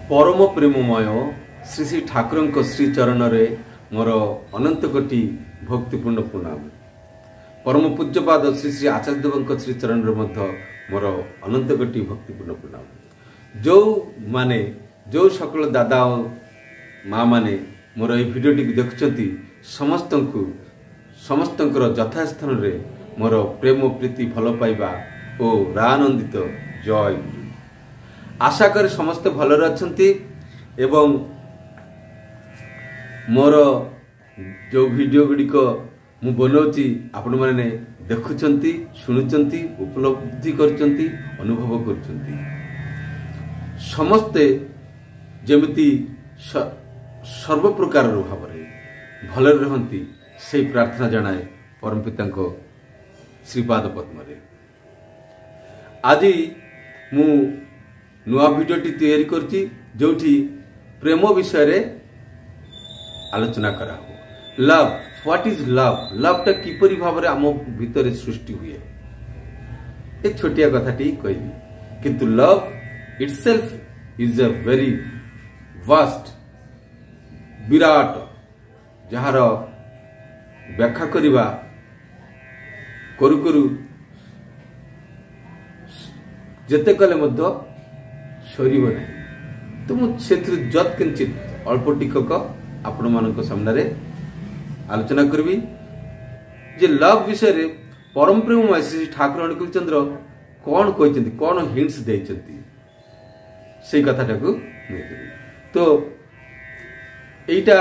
परम प्रेममय श्री श्री ठाकुर श्रीचरण मोर अनंत कोटि भक्तिपूर्ण प्रणाम। परम पूज्यपाद श्री श्री आचार्य देव श्रीचरण मोर अनंत कोटि भक्तिपूर्ण प्रणाम। जो माने जो सकल दादा माँ माने मोर ये भिडियो टी देखुंती समस्त यथास्थान रे मोर प्रेम प्रीति भल पाइबा और रानंदित जय। आशा कर समस्त भलरे अछंती एवं मोर जो वीडियो गुड़िक मु बनाऊँगी आपण मैंने देखुंती शुणुंती उपलब्धि करचंती अनुभव करचंती समस्ते जेमिति सर्व प्रकार भाव भलरे रहंती से प्रार्थना जनाए परम पिता श्रीपाद पद्म। आज मु नुआ भिडियोटी तैयारी करची जोठी प्रेम विषय रे आलोचना करा हो। Love, what is love? Love टा किपरि भाव रे आम भीतर सृष्टि हुए एक छोटिया कथाटी कहबी, किंतु love itself is a very vast Virat जहार व्याख्या करिबा करू करू जेते कले मध्य सरीब नहीं। तो मुझे जत किंचित अल्प टिकक आपण मान सामने आलोचना करी जे लव विषय रे परम प्रेम श्री ठाकुर अनुकूल चंद्र कौन कहते कौन हिंट्स देइचंती से कथाटा को नहीं। तो एटा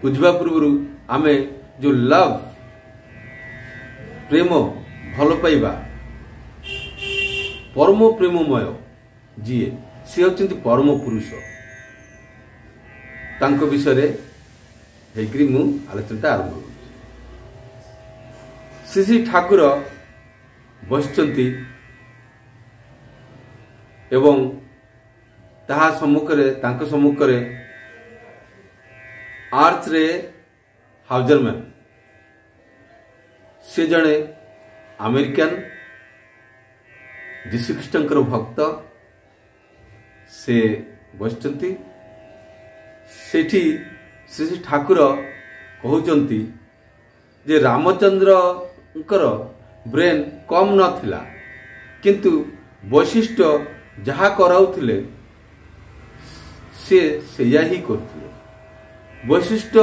बुझवा पूर्व आमे जो लव प्रेम भल पाइबा परम प्रेममय जीए सी होचंती परम पुरुष तांको विषय हेकरी मु आलोचना आरंभ कर। श्री श्री ठाकुर बसचंती एवं ताहा सम्मुखरे तांको सम्मुखरे आर्च रे हाउजरमैन से जड़े अमेरिकन जीशु ख्रीष्टर भक्त से बसचंती सेठी श्री श्री ठाकुर कहउचंती जे रामचंद्र ब्रेन कम नथिला किंतु वैशिष्ट जहा कराउथिले से सेया ही करथिले। वैशिष्ट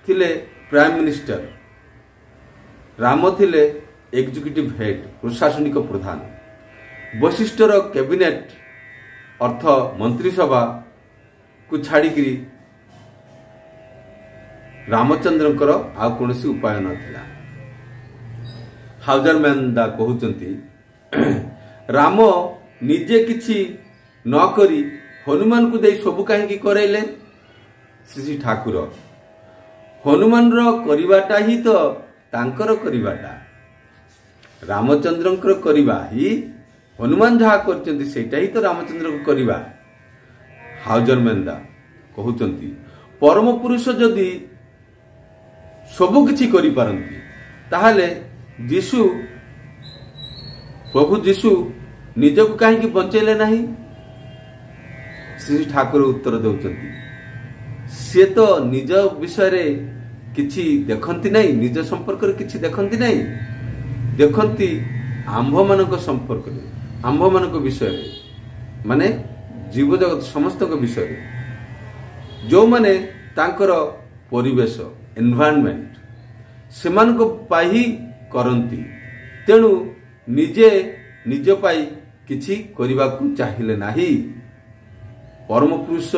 थिले प्राइम मिनिस्टर, राम थिले एग्जीक्यूटिव हेड प्रशासनिक प्रधान, वैशिष्टर कैबिनेट अर्थ मंत्रिसभा को छाड़िकी रामचंद्रंकर आ कौन उपाय नथिला। हाउजरमैन दा कहउचंती राम निजे किछि न करी हनुमान को दे सबु कहीं करैले। श्री श्री ठाकुर हनुमान रो करिवाटा ही तो तांकर करिवाटा, रामचंद्रंकर करिवा ही हनुमान जहा करचंती सेटा ही तो रामचंद्र को करिवा। हाउजरमैन दा कहउचंती परम पुरुष जदि सबु किछि करि पारंती ताहाले जीशु प्रभु जीशु निजको काहे बंचैले नहीं? श्री ठाकुर उत्तर दउचंती से तो निज विषय रे किछि देखंती नहीं, निज संपर्क रे किछि देखंती नहीं, देखंती आंभ मानक संपर्क रे आंभ मानक विषय रे माने जीव जगत समस्त विषय रे जो माने तांकर परिवेश एनवायरनमेंट सेमान को पाई करंती तेणु निजे निज पाई किछि करिबा को चाहिले नाही। परम पुरुष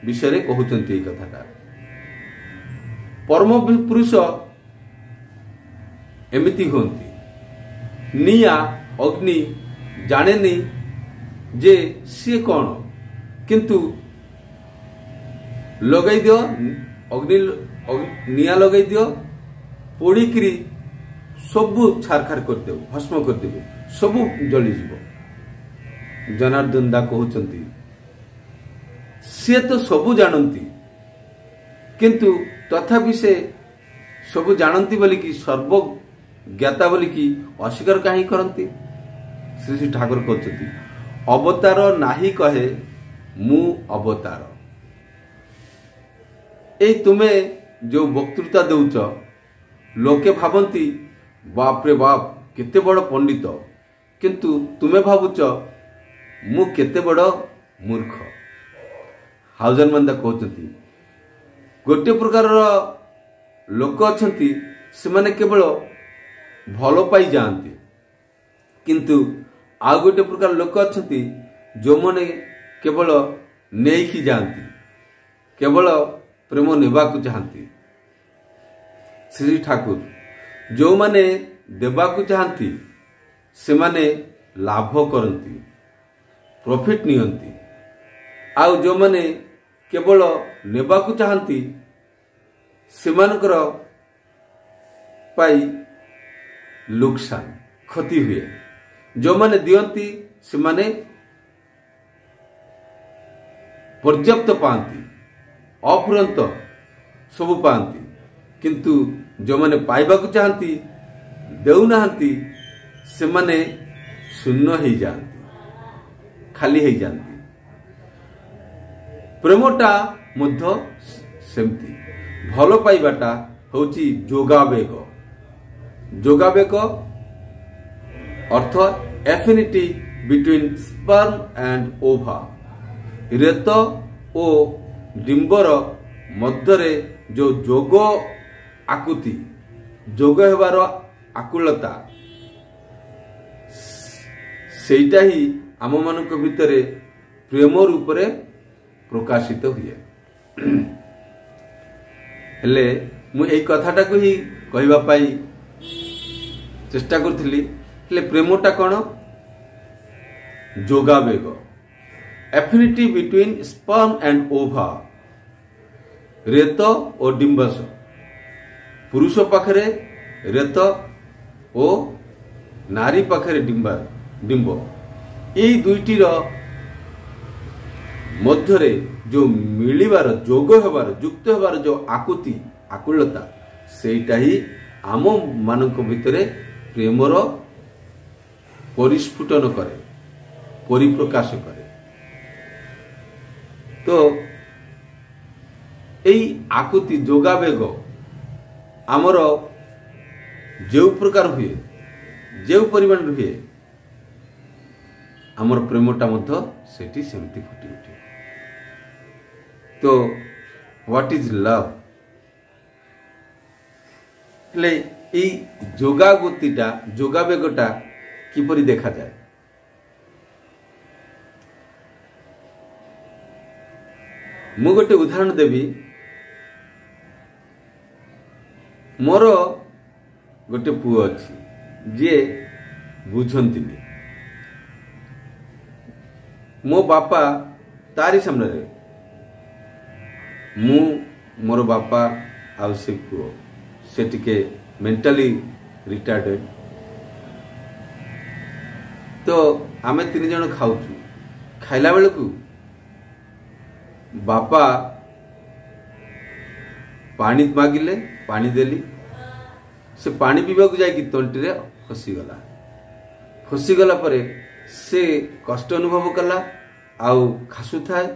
विषय रे कहउचंती ए कथाटा। परम पुरुष एमिति होंती निया अग्नि जानेनी जे सी कौन किंतु लगई दियो अग्नि निया लगई दियो पोड़िकी सबू छारखार करदे भस्म करदे सबू जली जीव। जनार्दन दा कहउचंती सी तो सबू जानती किंतु तथापि से सबू जानती बोली कि सर्व ज्ञाता बोली कि अस्वीकार कहीं करती। श्री श्री ठाकुर कहते अवतार नाही कहे मु अवतार। ए तुमे जो वक्तृता दौच लोके भावती बाप रे बाप केते बड़ पंडित, किंतु तुमे भावुच मु केते बड़ मूर्ख। हाउजन मंदा कहते गोटे प्रकार लोक अच्छी से माने केवल भल पाई जाती, किंतु आउ गोटे प्रकार लोक अच्छी जो माने केवल नेकी जाती, केवल प्रेम नेबाकू चाहती। श्री ठाकुर जो माने देबाकू चाहती से माने लाभ करती, प्रॉफिट नियंती, आउ जो माने केवल नेबाकू चाहती सेमानकर पाई लुकसान क्षति हुए। जो माने दियंती से माने पर्याप्त पाती, अफुरंत सब पाती, किंतु जो माने पाइबाकू चाहती देउनाहांती से माने शून्य हो जाती, खाली हो जाती। प्रेमटा मध्य सेमती भल पाइबाटा होची जोगावेग। जोगावेग अर्थ एफिनिटी बिटवीन स्पर्म एंड ओवा। रेत ओ डिंबर मध्यरे जो जोग आकुति, जोग हेबार आकुलता, सेटा ही आम मानक भितरे प्रेम रूप रे प्रकाशित हुए। हेले मु एई कथाटा को ही कहबा पाई चेष्टा करथिली। हेले प्रेमटा कोन? जोगावेग, एफिनिटी बिटवीन स्पर्म एंड ओवा। रेत और डिंबस, पुरुष पाखरे रेत ओ नारी पाखरे डिंब, एई दुईटीर मध्यरे जो मिलिबार जोग हेबार युक्त हेबार जो आकुति आकुलता, सेटा ही आम मानक भितरे प्रेमर परिस्फुटन करे, परिप्रकाश करे। तो एई आकुति जोगावेग आमर जो प्रकार हुए, जो परिमाण हुए, आमर प्रेमटा मध्य सेठी सेमती फुटी उठे। तो व्हाट इज लव? हेले ई जोगागतिटा जोगावेगटा किपरि देखा जाए? मु गोटे उदाहरण देवी। मोर गोटे पुओ अच्छी जे बुझंतिनी। मो बापा तारी सामने रे मु मोर बापा आउ से पुओ से टिके मेंटली रिटार्डेड। तो आमे तीन जन खाऊचु। खाइला बेलू बापा पानी मागिले, पानी देली। से पानी पीवाक जाकि तंटी रे फसीगला। फसीगला परे से कष्ट अनुभव कला। आउ खासु थाए,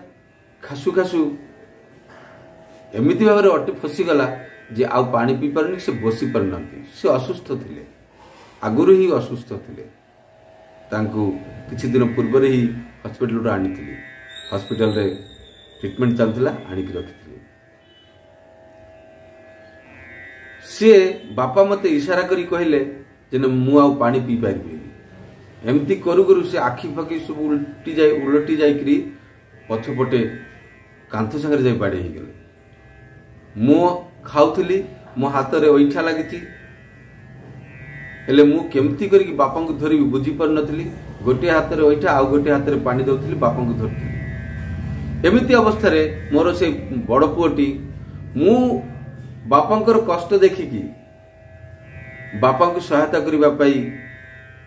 खासु खासु एमिति भाव अटे फसीगला जे आउ पानी पी पारनी। से बसी पारना, से असुस्थ थिले, आगुरु ही असुस्थ थिले। तांकु किछि दिन पूर्व ही हॉस्पिटल आनी थिली। हॉस्पिटल रे ट्रीटमेंट चलथिला, आनी कि रखिथिली। से बापा मते इशारा करी कहले जे मु आउ पानी पी पारिबे। एमती करू करू से आखि फाखि सब उलटी जाई पछपटे कांथ संगे जाई बाड़े ही गले। मु खाउथली, मो हाथ रे ओइठा लागिथि। हेले मु केमती करी बापा को धरिबी बुझी पार नथली। गोटे हाथ रे ओइठा, आउ गोटे हाथ रे पानी दउथली, बापा को धरथली। एमिति अवस्था रे मोर से बड़ पुओटी मु बापांकर कष्ट देखिकी बापा को सहायता करबा पाई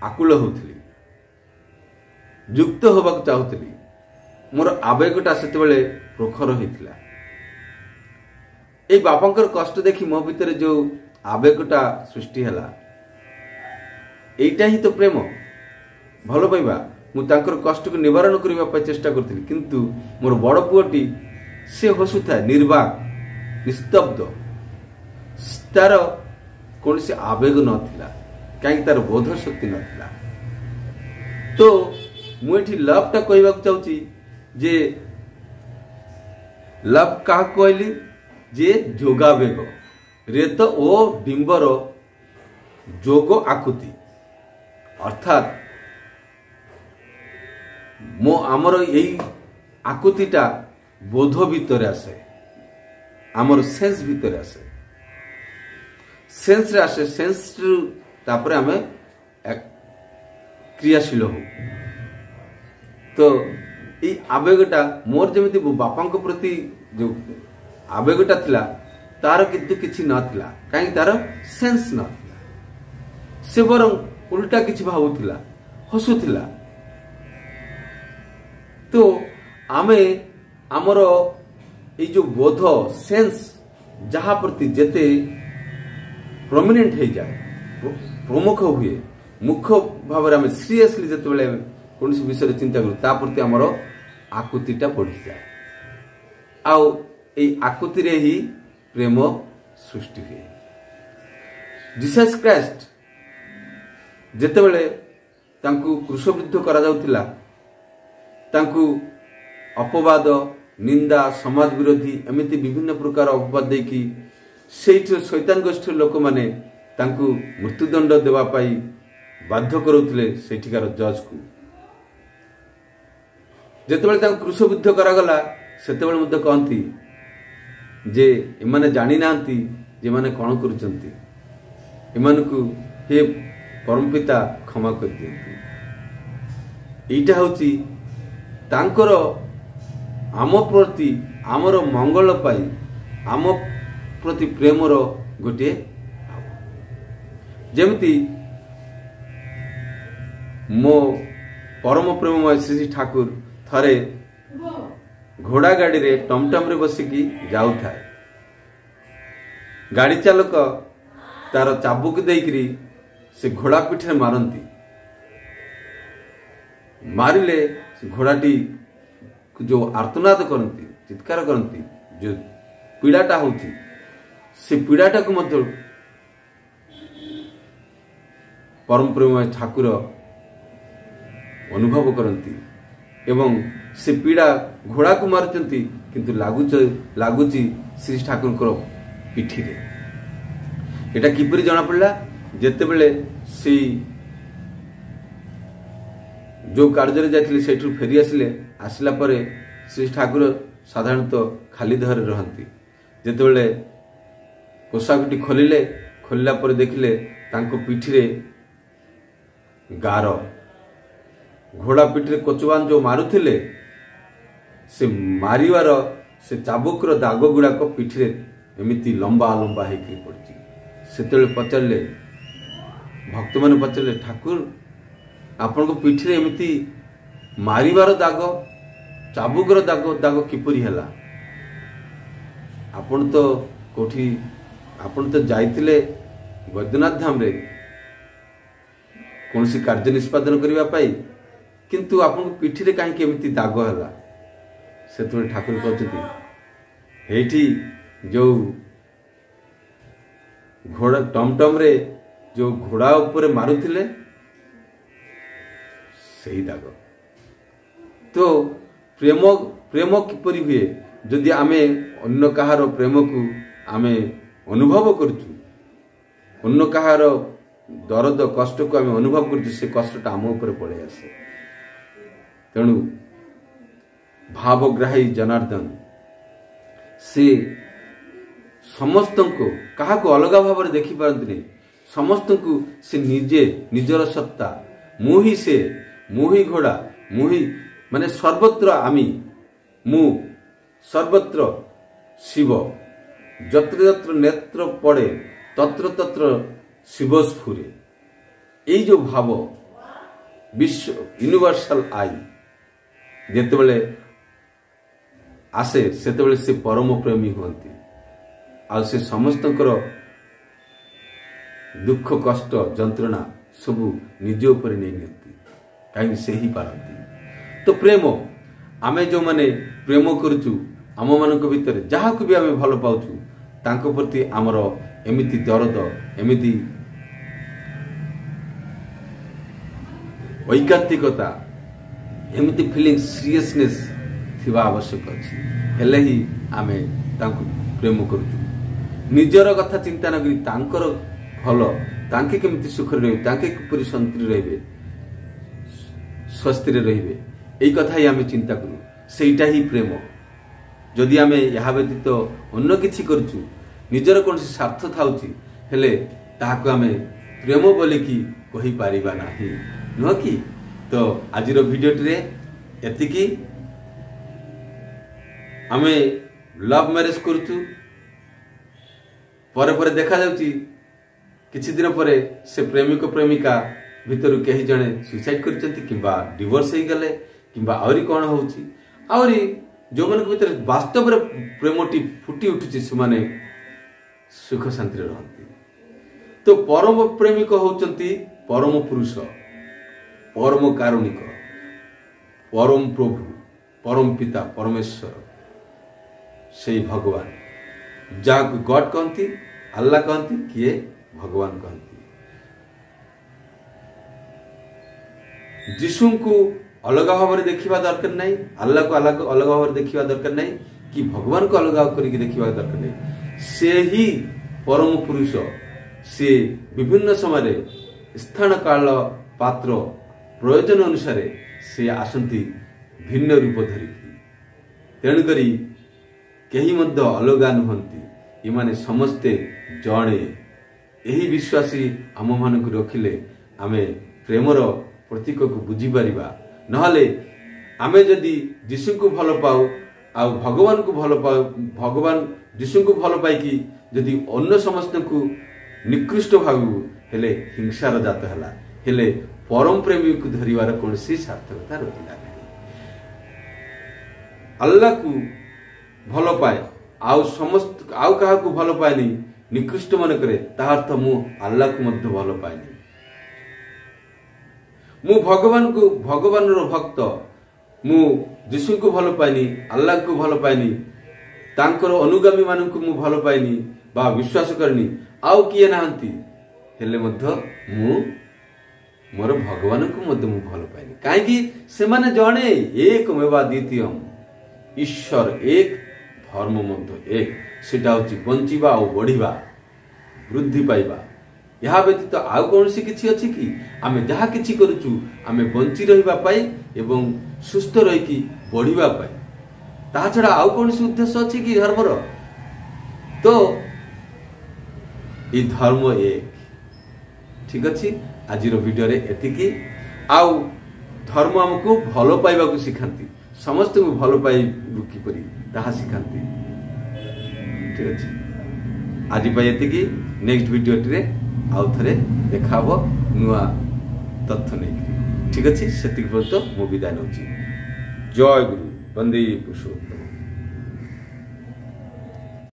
आकुल होउथली, युक्त होबाक चाहूथली। मोर आवेगटा सेते बेले प्रखर होइथिला। ए बापांकर कष्ट देखि मो भितर जो आवेगटा सृष्टि हला, एइटा ही तो प्रेम, भल पाइबा। कष्ट को निवारण करने चेष्टा करी किंतु मोर बड़ पुओटी से हसुथा निर्वाक निस्तब्ध तार कौन से आवेग नथिला कहीं तार बोध शक्ति नथिला। तो मुझे लव टा कहवा चाहूँगी जे लव क्या कहली जे जोगावेग रेत ओ डिंबर जोग आकुति अर्थात मो आमर यही आकुतिटा बोध भितर आसे आमर सेंस भितर आसे सेंस रे आसे सेंस तापर आमे क्रियाशील हो। तो ये आवेगटा मोर जमी बापा प्रति जो आवेगटा थिला तार किंतु किछि नथिला कहीं तार सेंस नथिला से बरं उल्टा किछि भावुथिला हसुथिला। तो आमे आमर ये जो बोध सेंस जहा प्रति जेते प्रोमिनेंट हो जाए प्रमुख हुए मुख्य भाव में सीरियसली जिते बड़े कौन विषय चिंता करूँ ता प्रति आमर आकुतिटा बढ़ी जाए आउ आकुति रे ही प्रेम सृष्टि हुए। जीसस क्राइस्ट जेते बड़े तांकु क्रूसबिद्ध करा जाउथिला तांकु अपवाद निंदा समाज विरोधी एमती विभिन्न प्रकार अपवाद देकी शैतान गोष्ठी लोक माने तांकु मृत्युदंड देवा पाई बाध्य करुथिले सेठिकार जज को जेतेबेले तांकु क्रूसबिद्ध करागला सेतेबेले मध्य कहंती जे एमाने जानी नांती जे माने कोन करूचंती एमानकु हे परमपिता क्षमा कर दियंतु। एटा होची तांकर आम प्रति आमर मंगल पाई आम प्रति प्रेमर गोटे जेमती मो परम प्रेममय श्री श्री ठाकुर थरे घोड़ा गाड़ी रे टमटम रे बसिकी जाऊ थाए गाड़ी चालक तार चाबुक देकरी से घोड़ा पिठे मारती मारिले घोड़ाटी जो आर्तनाद करती चित्कार करती जो पीड़ाटा होती से पीड़ाटा को मध्य परम प्रेममय ठाकुर अनुभव करती एवं से पीड़ा घोड़ा को मारुचंती किंतु लागुची श्री ठाकुर पिठी रे। एटा किपरि जना पड़ला जेते बेले से जो कार्य जाइथिले सेठु फेरी आसिले आसिला परे श्री ठाकुर साधारणतः खाली देहरे रहंती जेते बेले पोशाकटी खोलिला परे देखिले तांको पिठी रे गार घोड़ा पिठरे कोचवान जो मारुथिले से मारिवार से चाबुकर दाग गुड़ाक पिठरे एमती लंबा लंबा होकर पड़ी सेतेबेले पचारे भक्त मैंने पचारे ठाकुर आपण को पिठरे एमती मारिवार दाग चाबुकर दाग दाग किपरि हैला आपण तो कोठी आपण तो जाइतिले वैद्यनाथ धाम रे कौन सी कार्य निष्पादन करने पाई किंतु आपन पिठी रे कहीं केमिति दाग हैला से ठाकुर कहते हेठी जो घोड़ा टमटम रे जो घोड़ा ऊपर मारुथिले सही दाग। तो प्रेम प्रेम किपरि हुए जदि आमे अन्य कहार प्रेम को आमे अनुभव करचु अन्य कहार दर्द कष्ट को आमे अनुभव करचु से कष्टटा आम ऊपर पड़े आसे। तेणु भावग्राही जनार्दन से समस्त को कहा को अलग भाव में देखी पारती नहीं समस्त को से निजे निजर सत्ता मुही से मुही घोड़ा मुही माने सर्वत्र आमी मु सर्वत्र शिव जत्र जत्र नेत्र पड़े तत्र तत्र शिव स्फुरे यही जो भाव विश्व यूनिवर्सल आई जेतेबेले आसे सेतेबेले से परम प्रेमी हुअंती आ से समस्तकर दुख कष्ट जंत्रणा सबू निज ऊपर नहीं नियंती कहीं से ही पारती। तो प्रेम आमे जो माने प्रेम करूचु आम मान भितर जहाँ को भी आम भल पाऊचु तांको प्रति आमर एमिति दरद एमिति ऐकांतिकता एमिति फीलिंग सीरियसनेस थिबा आवश्यक अछि हेले ही आमे तांको प्रेम करूचु। निजर कथा चिंता न करी तांकर भल तांके केमिति सुख रे तांके किपरि शांति रहबे स्वस्थ रे रहबे एई कथा ही आमे चिंता करू सेटा ही प्रेम। जदि आमे या व्यतीत अन्य किछि करछु निजर कोन स्वार्थ थाउछि हेले ताहाको आमे प्रेम बोली कि कहि पारिबा नाही न कि। तो आजिर वीडियो रे एतिकी आमे लव मैरिज करछु परे परे देखा जाउछि किछि दिन परे से प्रेमिक प्रेमिका भितर कहीं जने सुसाइड करचंती किंबा डिवोर्स हो गले किंबा आउरी कोन होउछि आउरी जो मन भितर वास्तव रे प्रेमटी फुटी उठुछि से माने सुख शांति रहंती। तो परम प्रेमिक होउचंती परम पुरुष परम कारुणिक परम प्रभु परम पिता परमेश्वर से भगवान जाको गॉड कहती अल्लाह कहती किए भगवान कहती। जीशु को अलग भाव देखा दरकार नहीं अल्लाह को अलग भाव देखा दरकार नहीं कि भगवान को अलग करके देखा दरकार नहीं। से ही परम पुरुष से विभिन्न समय स्थान काल पात्र प्रयोजन अनुसार से आसंती भिन्न रूप धरिकी तेणुकरी कहीं मध्य अलगा नुहंती इमाने समस्ते जड़े यही विश्वासी आम मान को रखिले आमे प्रेमर प्रतीक को बुझी पारिबा नहले आमे जदि जीशु को भल पाऊ आ भगवान को भल पाऊ भगवान जीशु को भल पाई जदि अन्य समस्त को निकृष्ट भावु हेले हिंसार जात हला हेले परम प्रेमी को धरिवार कोनसी सार्थकता रहिला नहीं। अल्लाह को भल पाए आउ समस्त आउ कहा को भल पाए नहीं निकृष्ट मन करे तार्थ मु अल्लाह को मध्य भल पाए नहीं। मु भगवान रो भक्त मु जीशु को भल पाएनी अल्लाह को भल पाएनी तांकर अनुगामी मान को मु भल पाएनी बा विश्वास करनी आउ किए नाहंती हेले मध्य मु मोर भगवान को मध्य मु भल पाएनी काहेकि से माने जणे एक मेवा द्वितीयम ईश्वर एक धर्म मध्य एक सेटा होची बंचिबा और बढ़िबा वृद्धि पाइबा यह व्यतीत आउ कौन सी किछि अछि कि आमे जहा किछि करूचु आमे बंची रहिबा पाई एवं सुस्थ रहिकी बढ़िबा पाई ता छडा आउ कौन सी उद्देश्य अछि कि धर्मर। तो ई धर्म एक ठीक अछि। आजिर वीडियो रे एतिकी आउ धर्म हमको भलो पाइबा को सिखांती समस्त को भलो पाइबु किपरि ताहा सिखांती ठीक अछि। आज पाई एतिकी नेक्स्ट वीडियो रे आउ थरे देखाबो नुआ तथ्य नहीं ठीक अछि। सेतिक पर्यंत मु विदाय नउची। जय गुरु वंदे पुरुषोत्तम।